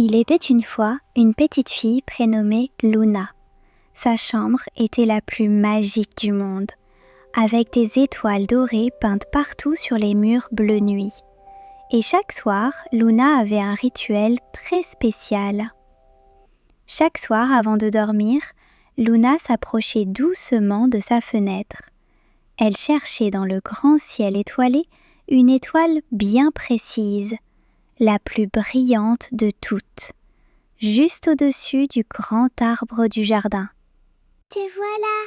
Il était une fois une petite fille prénommée Luna. Sa chambre était la plus magique du monde, avec des étoiles dorées peintes partout sur les murs bleu nuit. Et chaque soir, Luna avait un rituel très spécial. Chaque soir, avant de dormir, Luna s'approchait doucement de sa fenêtre. Elle cherchait dans le grand ciel étoilé une étoile bien précise, la plus brillante de toutes, juste au-dessus du grand arbre du jardin. « Te voilà!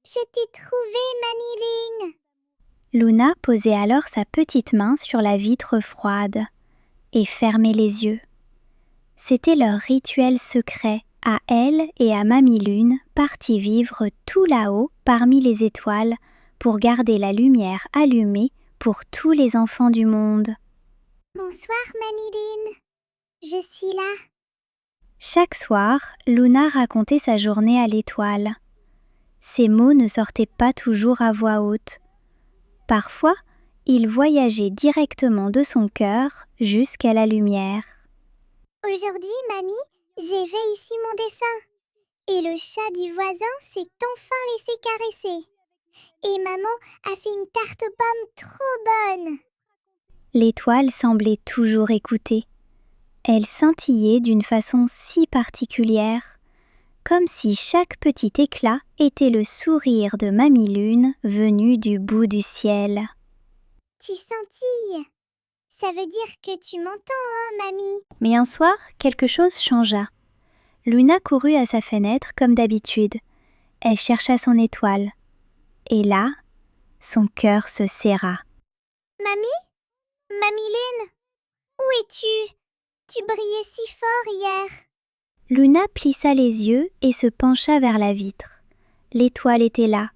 Je t'ai trouvé, Maniline !» Luna posait alors sa petite main sur la vitre froide et fermait les yeux. C'était leur rituel secret à elle et à Mamie Lune, partis vivre tout là-haut parmi les étoiles pour garder la lumière allumée pour tous les enfants du monde. « Bonsoir, Maniline. Je suis là. » Chaque soir, Luna racontait sa journée à l'étoile. Ses mots ne sortaient pas toujours à voix haute. Parfois, ils voyageaient directement de son cœur jusqu'à la lumière. « Aujourd'hui, Mamie, j'ai fait ici mon dessin. Et le chat du voisin s'est enfin laissé caresser. Et maman a fait une tarte aux pommes trop bonne. » L'étoile semblait toujours écouter. Elle scintillait d'une façon si particulière, comme si chaque petit éclat était le sourire de Mamie Lune venu du bout du ciel. « Tu scintilles. Ça veut dire que tu m'entends, hein, Mamie ?» Mais un soir, quelque chose changea. Luna courut à sa fenêtre comme d'habitude. Elle chercha son étoile. Et là, son cœur se serra. « Mamie ? Mamiline ? Où es-tu ? Tu brillais si fort hier. » Luna plissa les yeux et se pencha vers la vitre. L'étoile était là,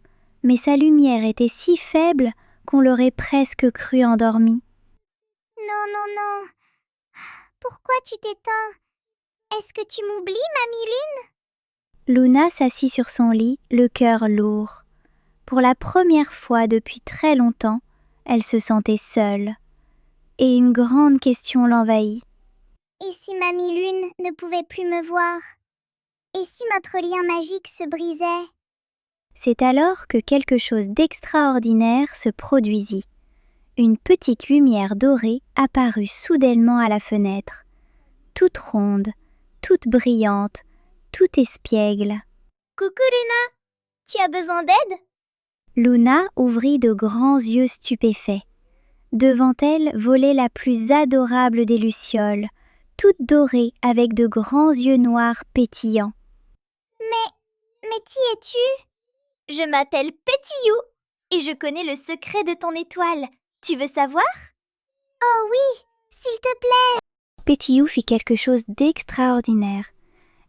mais sa lumière était si faible qu'on l'aurait presque crue endormie. « Non. Pourquoi tu t'éteins ? Est-ce que tu m'oublies, Mamiline ? » Luna s'assit sur son lit, le cœur lourd. Pour la première fois depuis très longtemps, elle se sentait seule. Et une grande question l'envahit. Et si Mamie Lune ne pouvait plus me voir ? Et si notre lien magique se brisait ? C'est alors que quelque chose d'extraordinaire se produisit. Une petite lumière dorée apparut soudainement à la fenêtre, toute ronde, toute brillante, toute espiègle. « Coucou Luna, tu as besoin d'aide ? » Luna ouvrit de grands yeux stupéfaits. Devant elle volait la plus adorable des lucioles, toute dorée avec de grands yeux noirs pétillants. « Mais qui es-tu ? » « Je m'appelle Pétillou et je connais le secret de ton étoile. Tu veux savoir ? » ?»« Oh oui, s'il te plaît !» Pétillou fit quelque chose d'extraordinaire.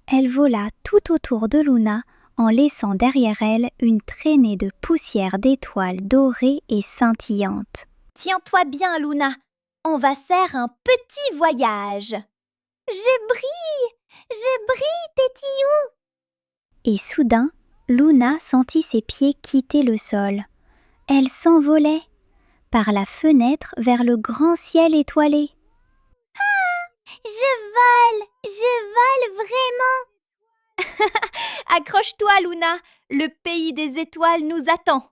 Elle vola tout autour de Luna en laissant derrière elle une traînée de poussière d'étoiles dorées et scintillantes. « Tiens-toi bien, Luna, on va faire un petit voyage. »« Je brille, Pétillou !» Et soudain, Luna sentit ses pieds quitter le sol. Elle s'envolait par la fenêtre vers le grand ciel étoilé. Je vole vraiment. Accroche-toi, Luna, le pays des étoiles nous attend.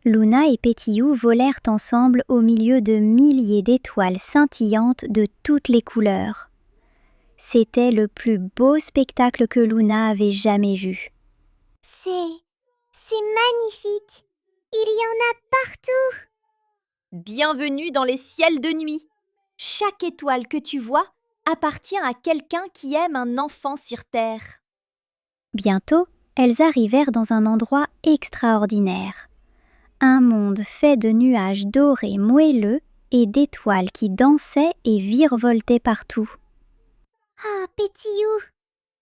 Luna et Pétillou volèrent ensemble au milieu de milliers d'étoiles scintillantes de toutes les couleurs. C'était le plus beau spectacle que Luna avait jamais vu. C'est magnifique. Il y en a partout. Bienvenue dans les ciels de nuit. Chaque étoile que tu vois appartient à quelqu'un qui aime un enfant sur terre. Bientôt, elles arrivèrent dans un endroit extraordinaire. Un monde fait de nuages dorés moelleux et d'étoiles qui dansaient et virevoltaient partout. Ah, Pétillou,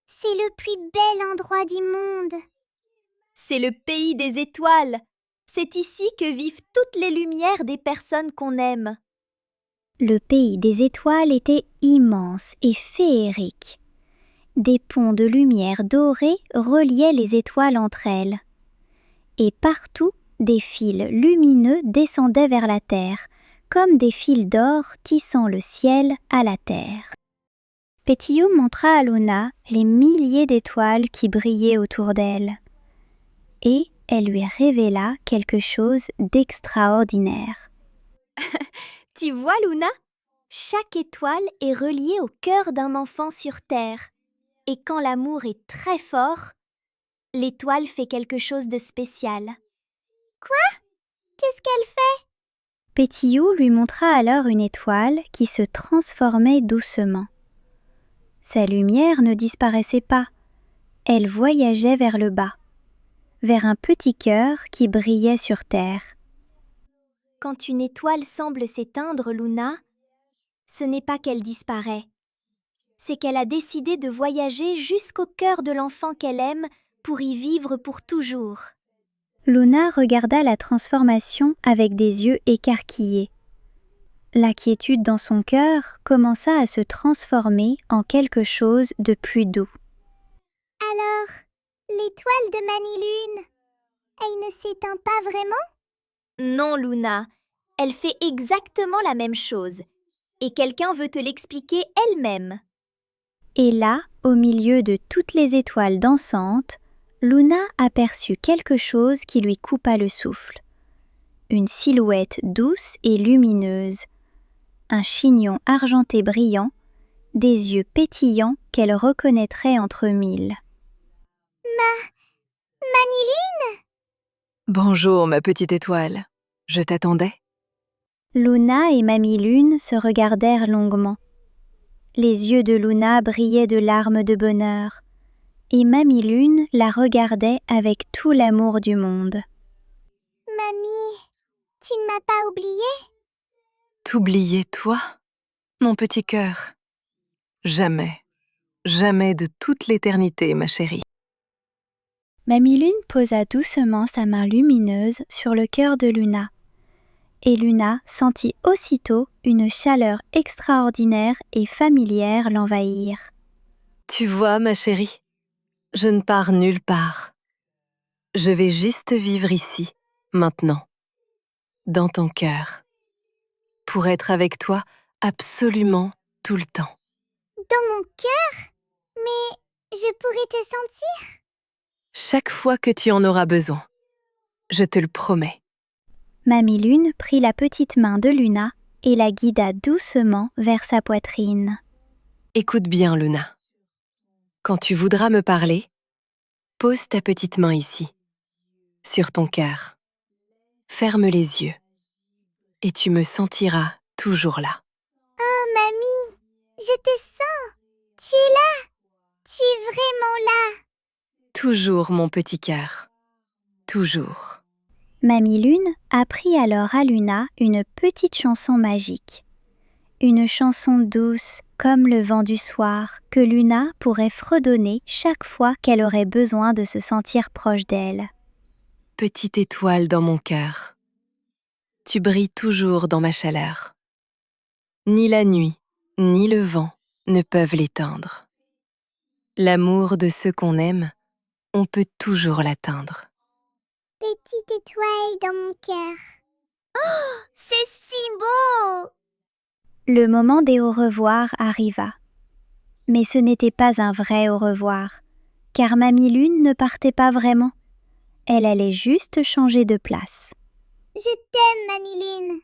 c'est le plus bel endroit du monde. C'est le pays des étoiles. C'est ici que vivent toutes les lumières des personnes qu'on aime. Le pays des étoiles était immense et féerique. Des ponts de lumière dorée reliaient les étoiles entre elles. Et partout, des fils lumineux descendaient vers la terre, comme des fils d'or tissant le ciel à la terre. Pétillou montra à Luna les milliers d'étoiles qui brillaient autour d'elle. Et elle lui révéla quelque chose d'extraordinaire. Tu vois, Luna? Chaque étoile est reliée au cœur d'un enfant sur Terre. Et quand l'amour est très fort, l'étoile fait quelque chose de spécial. Quoi? Qu'est-ce qu'elle fait? Pétillou lui montra alors une étoile qui se transformait doucement. Sa lumière ne disparaissait pas, elle voyageait vers le bas, vers un petit cœur qui brillait sur terre. Quand une étoile semble s'éteindre, Luna, ce n'est pas qu'elle disparaît. C'est qu'elle a décidé de voyager jusqu'au cœur de l'enfant qu'elle aime pour y vivre pour toujours. Luna regarda la transformation avec des yeux écarquillés. La quiétude dans son cœur commença à se transformer en quelque chose de plus doux. Alors, l'étoile de Manilune, elle ne s'éteint pas vraiment? Non, Luna, elle fait exactement la même chose. Et quelqu'un veut te l'expliquer elle-même. Et là, au milieu de toutes les étoiles dansantes, Luna aperçut quelque chose qui lui coupa le souffle. Une silhouette douce et lumineuse, un chignon argenté brillant, des yeux pétillants qu'elle reconnaîtrait entre mille. Manilune? Bonjour, ma petite étoile. Je t'attendais. Luna et Mamie Lune se regardèrent longuement. Les yeux de Luna brillaient de larmes de bonheur, et Mamie Lune la regardait avec tout l'amour du monde. Mamie, tu ne m'as pas oubliée? T'oublier, toi, mon petit cœur. Jamais, jamais de toute l'éternité, ma chérie. Mamie Lune posa doucement sa main lumineuse sur le cœur de Luna. Et Luna sentit aussitôt une chaleur extraordinaire et familière l'envahir. Tu vois, ma chérie, je ne pars nulle part. Je vais juste vivre ici, maintenant, dans ton cœur, pour être avec toi absolument tout le temps. Dans mon cœur? Mais je pourrais te sentir? Chaque fois que tu en auras besoin, je te le promets. Mamie Lune prit la petite main de Luna et la guida doucement vers sa poitrine. Écoute bien, Luna. Quand tu voudras me parler, pose ta petite main ici, sur ton cœur. Ferme les yeux et tu me sentiras toujours là. Oh, mamie, je te sens. Tu es là. Tu es vraiment là. Toujours, mon petit cœur. Toujours. Mamie Lune apprit alors à Luna une petite chanson magique. Une chanson douce comme le vent du soir que Luna pourrait fredonner chaque fois qu'elle aurait besoin de se sentir proche d'elle. Petite étoile dans mon cœur. Tu brilles toujours dans ma chaleur. Ni la nuit, ni le vent ne peuvent l'éteindre. L'amour de ceux qu'on aime, on peut toujours l'atteindre. Petite étoile dans mon cœur. Oh, c'est si beau! Le moment des au revoir arriva. Mais ce n'était pas un vrai au revoir, car Mamie Lune ne partait pas vraiment. Elle allait juste changer de place. Je t'aime, Manilune.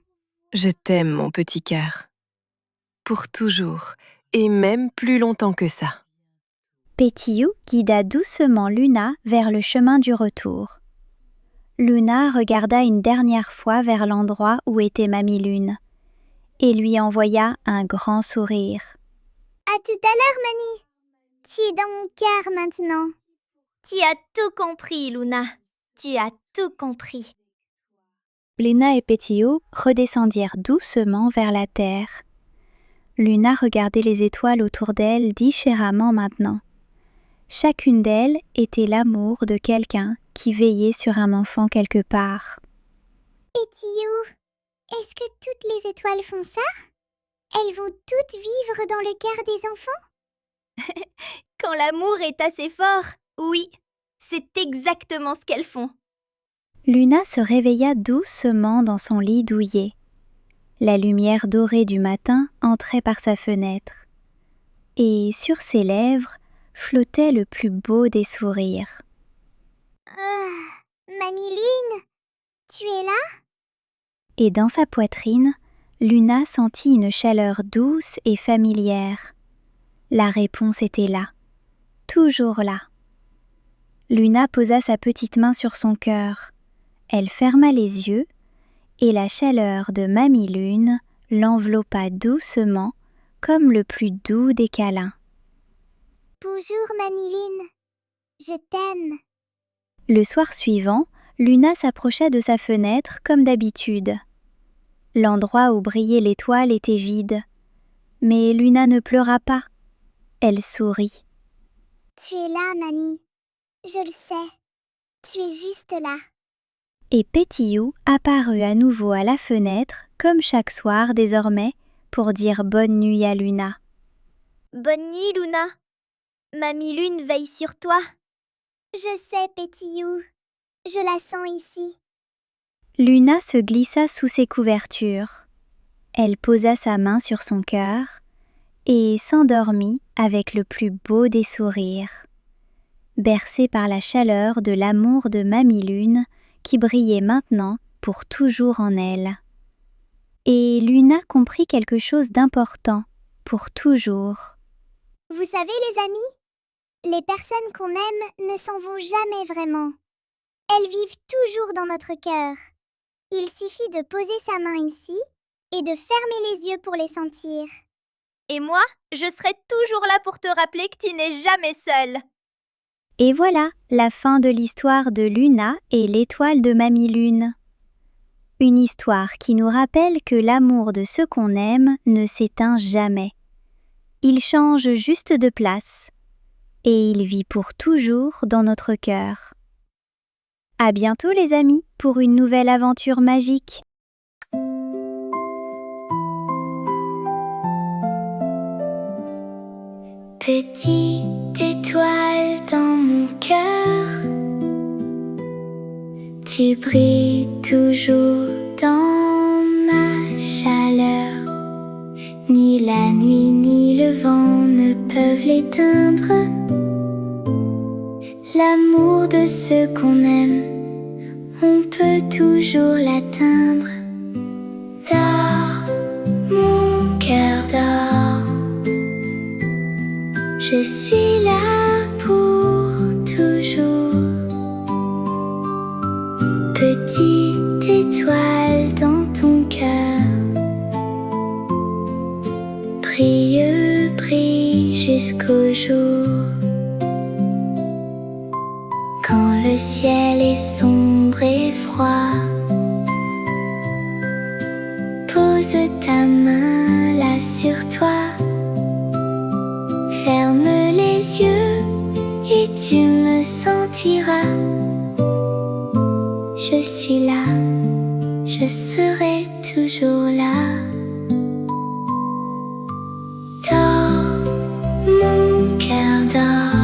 Je t'aime, mon petit cœur. Pour toujours, et même plus longtemps que ça. Pétillou guida doucement Luna vers le chemin du retour. Luna regarda une dernière fois vers l'endroit où était Mamie Lune et lui envoya un grand sourire. À tout à l'heure, Mani. Tu es dans mon cœur maintenant. Tu as tout compris, Luna. Tu as tout compris. Luna et Pétillou redescendirent doucement vers la terre. Luna regardait les étoiles autour d'elle différemment maintenant. Chacune d'elles était l'amour de quelqu'un qui veillait sur un enfant quelque part. Pétillou, est-ce que toutes les étoiles font ça? Elles vont toutes vivre dans le cœur des enfants? Quand l'amour est assez fort, oui, c'est exactement ce qu'elles font. Luna se réveilla doucement dans son lit douillet. La lumière dorée du matin entrait par sa fenêtre. et sur ses lèvres flottait le plus beau des sourires. Mamie Lune, tu es là? Et dans sa poitrine, Luna sentit une chaleur douce et familière. La réponse était là, toujours là. Luna posa sa petite main sur son cœur. Elle ferma les yeux et la chaleur de Mamie Lune l'enveloppa doucement comme le plus doux des câlins. Bonjour Mamie Lune, je t'aime. Le soir suivant, Luna s'approcha de sa fenêtre comme d'habitude. L'endroit où brillait l'étoile était vide, mais Luna ne pleura pas. Elle sourit. Tu es là, Mamie. Je le sais. Tu es juste là. Et Pétillou apparut à nouveau à la fenêtre, comme chaque soir désormais, pour dire bonne nuit à Luna. Bonne nuit, Luna. Mamie Lune veille sur toi. Je sais, Pétillou. Je la sens ici. Luna se glissa sous ses couvertures. Elle posa sa main sur son cœur et s'endormit avec le plus beau des sourires, bercée par la chaleur de l'amour de Mamie Lune qui brillait maintenant pour toujours en elle. Et Luna comprit quelque chose d'important, pour toujours. Vous savez, les amis, les personnes qu'on aime ne s'en vont jamais vraiment. Elles vivent toujours dans notre cœur. Il suffit de poser sa main ici et de fermer les yeux pour les sentir. Et moi, je serai toujours là pour te rappeler que tu n'es jamais seule. Et voilà la fin de l'histoire de Luna et l'étoile de Mamie Lune. Une histoire qui nous rappelle que l'amour de ceux qu'on aime ne s'éteint jamais. Il change juste de place et il vit pour toujours dans notre cœur. À bientôt les amis pour une nouvelle aventure magique. Petite étoile dans mon cœur, tu brilles toujours dans ma chaleur. Ni la nuit ni le vent ne peuvent l'éteindre. L'amour de ceux qu'on aime, on peut toujours l'atteindre. Dors, mon cœur dort. Je suis là pour toujours. Petite étoile dans ton cœur, brille, brille jusqu'au jour. Quand le ciel est sombre et froid, pose ta main là sur toi. Ferme les yeux et tu me sentiras. Je suis là, je serai toujours là. Dors, mon cœur dort.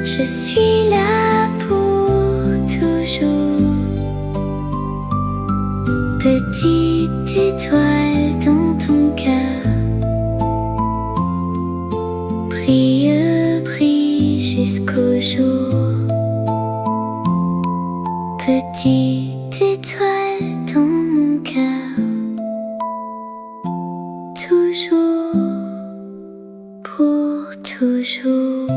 Je suis là pour toujours. Petite étoile dans ton cœur, brille, brille jusqu'au jour. Petite étoile dans mon cœur, toujours, pour toujours.